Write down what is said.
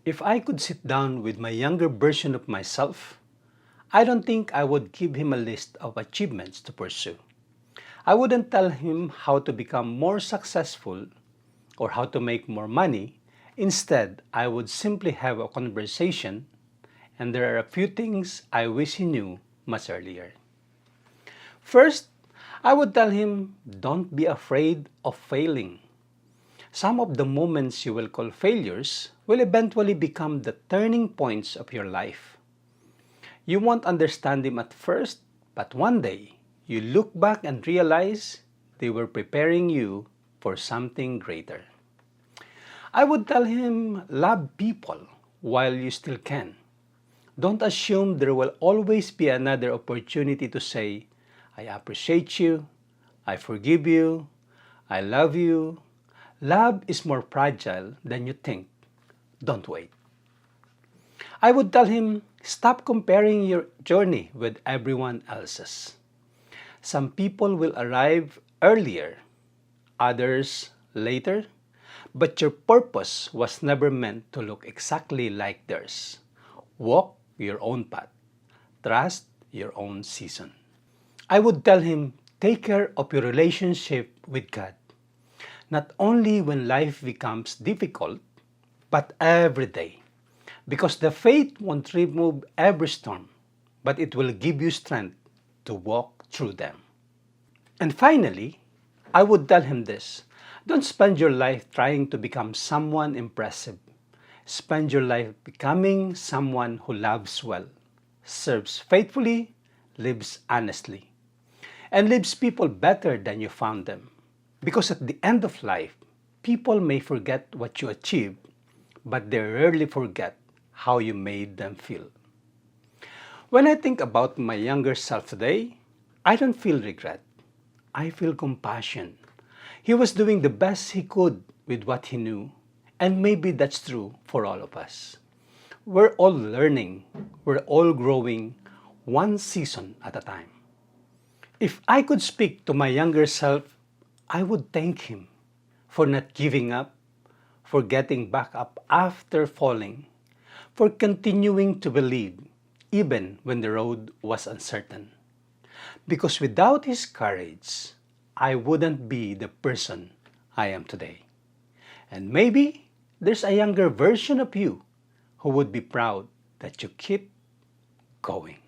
If I could sit down with my younger version of myself, I don't think I would give him a list of achievements to pursue. I wouldn't tell him how to become more successful or how to make more money. Instead, I would simply have a conversation, and there are a few things I wish he knew much earlier. First, I would tell him, don't be afraid of failing. Some of the moments you will call failures will eventually become the turning points of your life. You won't understand them at first, but one day, you look back and realize they were preparing you for something greater. I would tell him, love people while you still can. Don't assume there will always be another opportunity to say, I appreciate you, I forgive you, I love you. Love is more fragile than you think. Don't wait. I would tell him, stop comparing your journey with everyone else's. Some people will arrive earlier, others later, but your purpose was never meant to look exactly like theirs. Walk your own path. Trust your own season. I would tell him, take care of your relationship with God. Not only when life becomes difficult, but every day. Because the faith won't remove every storm, but it will give you strength to walk through them. And finally, I would tell him this. Don't spend your life trying to become someone impressive. Spend your life becoming someone who loves well, serves faithfully, lives honestly, and leaves people better than you found them. Because at the end of life, people may forget what you achieved, but they rarely forget how you made them feel. When I think about my younger self today, I don't feel regret. I feel compassion. He was doing the best he could with what he knew, and maybe that's true for all of us. We're all learning, we're all growing, one season at a time. If I could speak to my younger self, I would thank him for not giving up, for getting back up after falling, for continuing to believe even when the road was uncertain. Because without his courage, I wouldn't be the person I am today. And maybe there's a younger version of you who would be proud that you keep going.